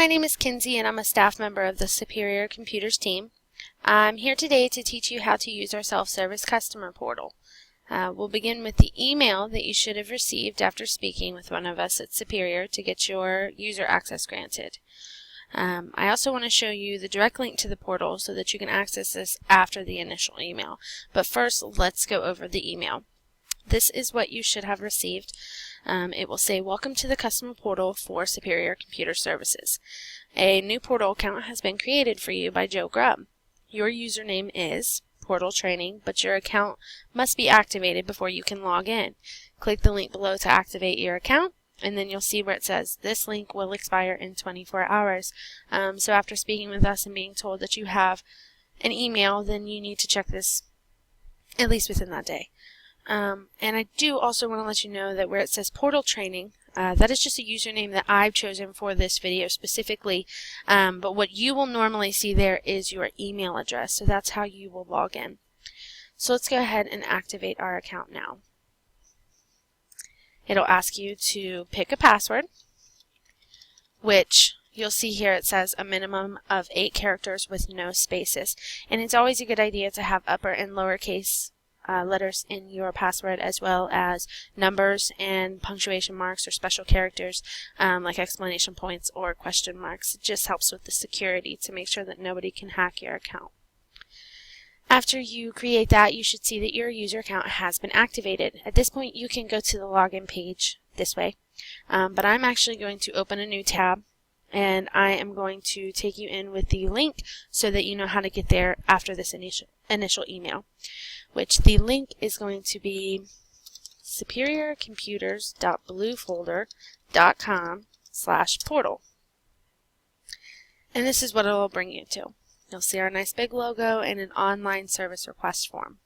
my name is Kinsey and I'm a staff member of the Superior Computers team. I'm here today to teach you how to use our self-service customer portal. We'll begin with the email that you should have received after speaking with one of us at Superior to get your user access granted. I also want to show you the direct link to the portal so that you can access this after the initial email. But first, let's go over the email. This is what you should have received. It will say, "Welcome to the customer portal for Superior Computer Services. A new portal account has been created for you by Joe Grubb. Your username is Portal Training, but your account must be activated before you can log in. Click the link below to activate your account, and then you'll see where it says, this link will expire in 24 hours. So after speaking with us and being told that you have an email, then you need to check this at least within that day. And I do also want to let you know that where it says Portal Training, that is just a username that I've chosen for this video specifically, but what you will normally see there is your email address, so that's how you will log in. So let's go ahead and activate our account now. It'll ask you to pick a password, which you'll see here it says a minimum of 8 characters with no spaces, and it's always a good idea to have upper and lowercase letters in your password, as well as numbers and punctuation marks or special characters like exclamation points or question marks. It just helps with the security to make sure that nobody can hack your account. After you create that, you should see that your user account has been activated. At this point, you can go to the login page this way, but I'm actually going to open a new tab, and I am going to take you in with the link so that you know how to get there after this initial email, which the link is going to be superiorcomputers.bluefolder.com/portal. And this is what it will bring you to. You'll see our nice big logo and an online service request form.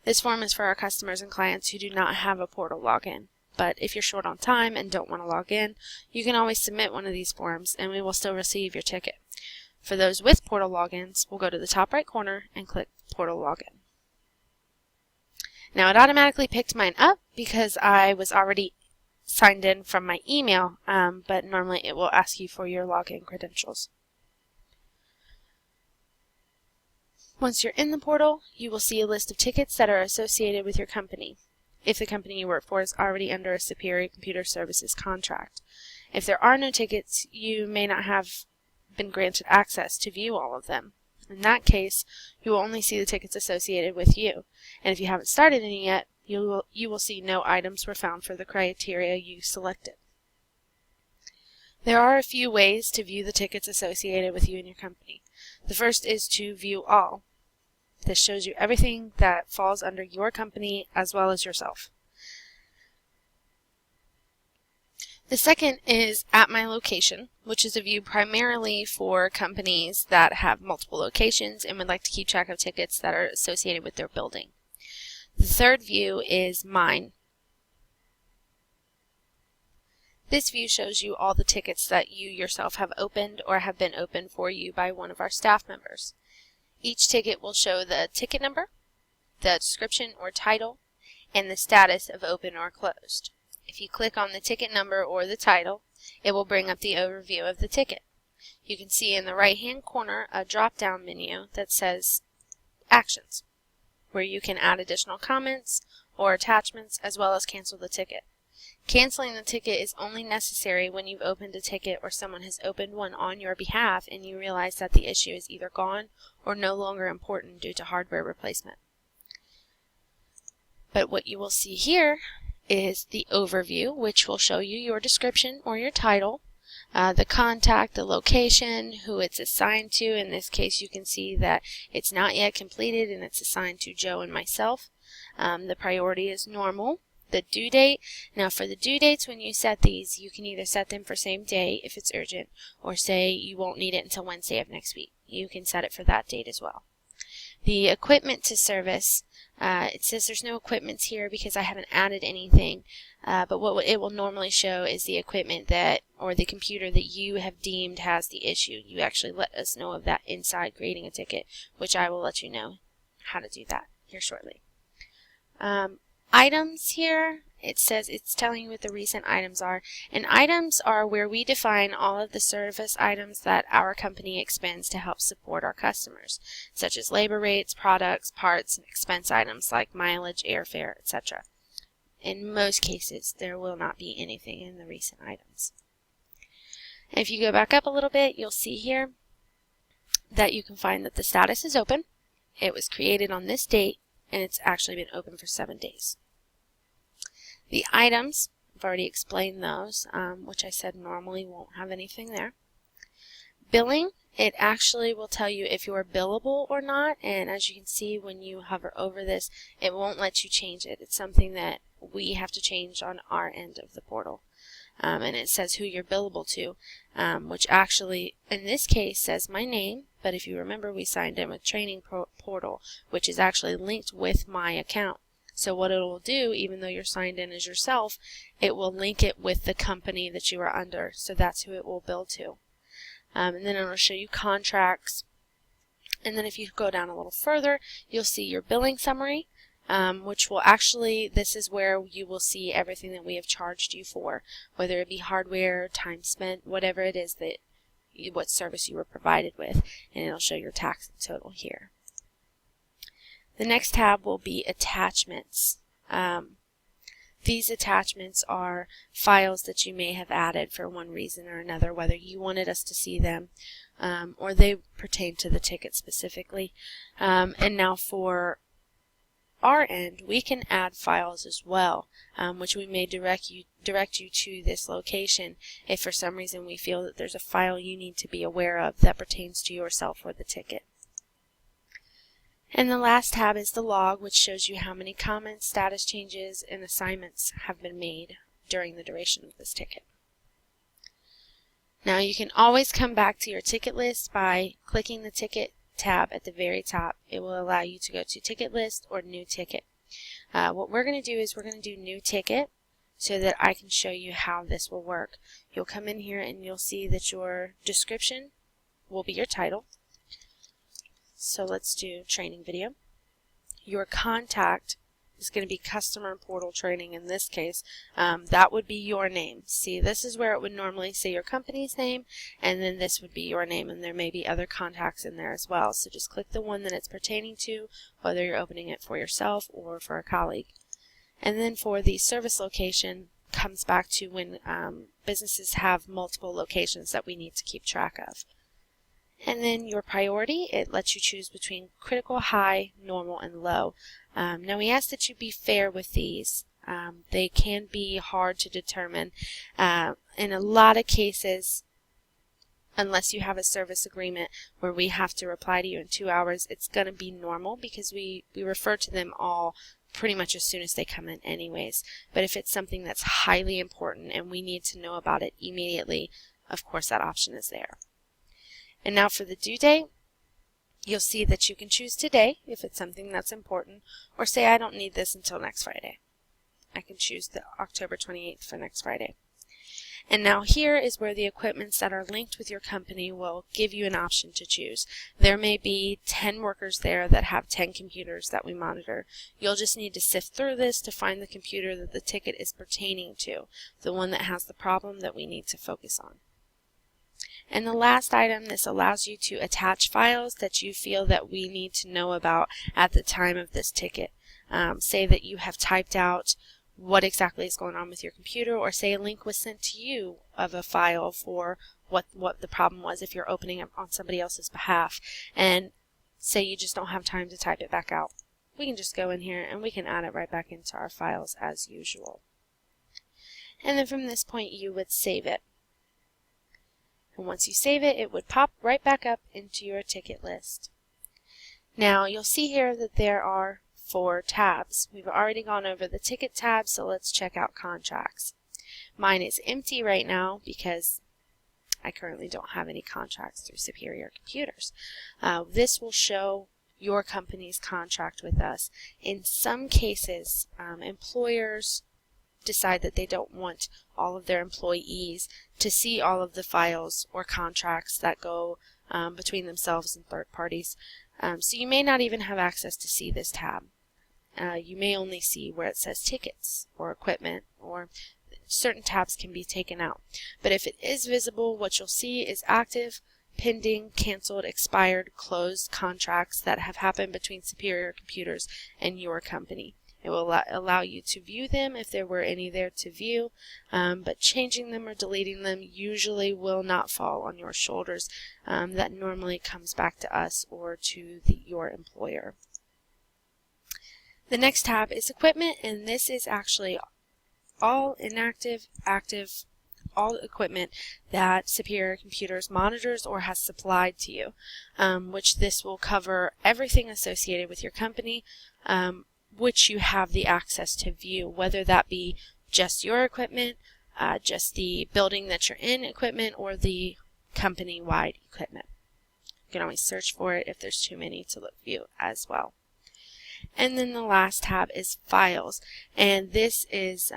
This form is for our customers and clients who do not have a portal login. But if you're short on time and don't want to log in, you can always submit one of these forms and we will still receive your ticket. For those with portal logins, we'll go to the top right corner and click Portal Login. Now it automatically picked mine up because I was already signed in from my email, but normally it will ask you for your login credentials. Once you're in the portal, you will see a list of tickets that are associated with your company, if the company you work for is already under a Superior Computer Services contract. If there are no tickets, you may not have been granted access to view all of them. In that case, you will only see the tickets associated with you, and if you haven't started any yet, you will see no items were found for the criteria you selected. There are a few ways to view the tickets associated with you and your company. The first is to view all. This shows you everything that falls under your company as well as yourself. The second is At My Location, which is a view primarily for companies that have multiple locations and would like to keep track of tickets that are associated with their building. The third view is Mine. This view shows you all the tickets that you yourself have opened or have been opened for you by one of our staff members. Each ticket will show the ticket number, the description or title, and the status of open or closed. If you click on the ticket number or the title, it will bring up the overview of the ticket. You can see in the right-hand corner a drop-down menu that says Actions, where you can add additional comments or attachments as well as cancel the ticket. Canceling the ticket is only necessary when you've opened a ticket or someone has opened one on your behalf and you realize that the issue is either gone or no longer important due to hardware replacement. But what you will see here is the overview, which will show you your description or your title, the contact, the location, who it's assigned to. In this case, you can see that it's not yet completed and it's assigned to Joe and myself. The priority is normal. The due date. Now for the due dates, when you set these, you can either set them for same day if it's urgent, or say you won't need it until Wednesday of next week. You can set it for that date as well. The equipment to service, it says there's no equipment here because I haven't added anything, but what it will normally show is the equipment that, or the computer that you have deemed has the issue. You actually let us know of that inside creating a ticket, which I will let you know how to do that here shortly. Items here, it says it's telling you what the recent items are. And items are where we define all of the service items that our company expends to help support our customers, such as labor rates, products, parts, and expense items like mileage, airfare, etc. In most cases, there will not be anything in the recent items. And if you go back up a little bit, you'll see here that you can find that the status is open. It was created on this date, and it's actually been open for 7 days. The items, I've already explained those, which I said normally won't have anything there. Billing, it actually will tell you if you're billable or not, and as you can see when you hover over this, it won't let you change it. It's something that we have to change on our end of the portal. And it says who you're billable to, which actually in this case says my name, but if you remember we signed in with Training Portal, which is actually linked with my account. So what it will do, even though you're signed in as yourself, it will link it with the company that you are under, so that's who it will bill to. And then it'll show you contracts, and then if you go down a little further, you'll see your billing summary, which will actually, this is where you will see everything that we have charged you for, whether it be hardware, time spent, whatever it is that what service you were provided with, and it'll show your tax total here. The next tab will be attachments. These attachments are files that you may have added for one reason or another, whether you wanted us to see them or they pertain to the ticket specifically. And now for our end, we can add files as well, which we may direct you to this location if for some reason we feel that there's a file you need to be aware of that pertains to yourself or the ticket. And the last tab is the log, which shows you how many comments, status changes, and assignments have been made during the duration of this ticket. Now you can always come back to your ticket list by clicking the ticket tab at the very top. It will allow you to go to ticket list or new ticket. What we're going to do is we're going to do new ticket so that I can show you how this will work. You'll come in here and you'll see that your description will be your title. So let's do training video. Your contact is going to be customer portal training in this case. That would be your name. See, this is where it would normally say your company's name, and then this would be your name, and there may be other contacts in there as well. So just click the one that it's pertaining to, whether you're opening it for yourself or for a colleague. And then for the service location, comes back to when businesses have multiple locations that we need to keep track of. And then your priority, it lets you choose between critical, high, normal, and low. Now we ask that you be fair with these. They can be hard to determine. In a lot of cases, unless you have a service agreement where we have to reply to you in 2 hours, it's going to be normal because we refer to them all pretty much as soon as they come in anyways. But if it's something that's highly important and we need to know about it immediately, of course that option is there. And now for the due date, you'll see that you can choose today if it's something that's important, or say I don't need this until next Friday. I can choose the October 28th for next Friday. And now here is where the equipments that are linked with your company will give you an option to choose. There may be 10 workers there that have 10 computers that we monitor. You'll just need to sift through this to find the computer that the ticket is pertaining to, the one that has the problem that we need to focus on. And the last item, this allows you to attach files that you feel that we need to know about at the time of this ticket. Say that you have typed out what exactly is going on with your computer, or say a link was sent to you of a file for what the problem was if you're opening it on somebody else's behalf, and say you just don't have time to type it back out. We can just go in here and we can add it right back into our files as usual. And then from this point you would save it. And once you save it, it would pop right back up into your ticket list. Now you'll see here that there are 4 tabs. We've already gone over the ticket tab, so let's check out contracts. Mine is empty right now because I currently don't have any contracts through Superior Computers. This will show your company's contract with us. In some cases, employers decide that they don't want all of their employees to see all of the files or contracts that go between themselves and third parties. So you may not even have access to see this tab. you may only see where it says tickets or equipment, or certain tabs can be taken out. But if it is visible, what you'll see is active, pending, canceled, expired, closed contracts that have happened between Superior Computers and your company. It will allow you to view them if there were any there to view, but changing them or deleting them usually will not fall on your shoulders. That normally comes back to us or to your employer. The next tab is equipment, and this is actually all inactive, active, all equipment that Superior Computers monitors or has supplied to you, which this will cover everything associated with your company, which you have the access to view, whether that be just your equipment, just the building that you're in equipment, or the company-wide equipment. You can always search for it if there's too many to view as well. And then the last tab is Files, and this is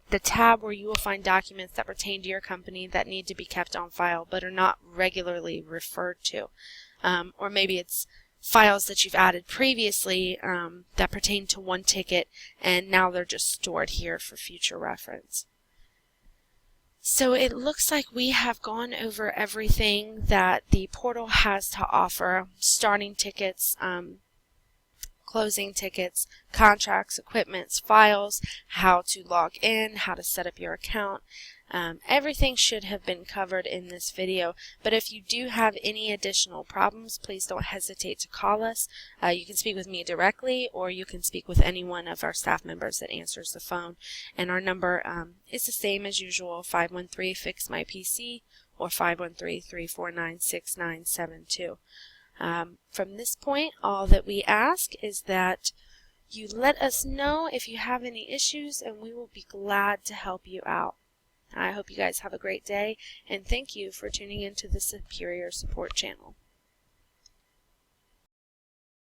the tab where you will find documents that pertain to your company that need to be kept on file but are not regularly referred to. Or maybe it's files that you've added previously that pertain to one ticket, and now they're just stored here for future reference. So it looks like we have gone over everything that the portal has to offer: starting tickets, closing tickets, contracts, equipments, files, how to log in, how to set up your account. Everything should have been covered in this video, but if you do have any additional problems, please don't hesitate to call us. You can speak with me directly, or you can speak with any one of our staff members that answers the phone. And our number is the same as usual, 513-FIX-MY-PC or 513-349-6972. From this point, all that we ask is that you let us know if you have any issues, and we will be glad to help you out. I hope you guys have a great day, and thank you for tuning into the Superior Support channel.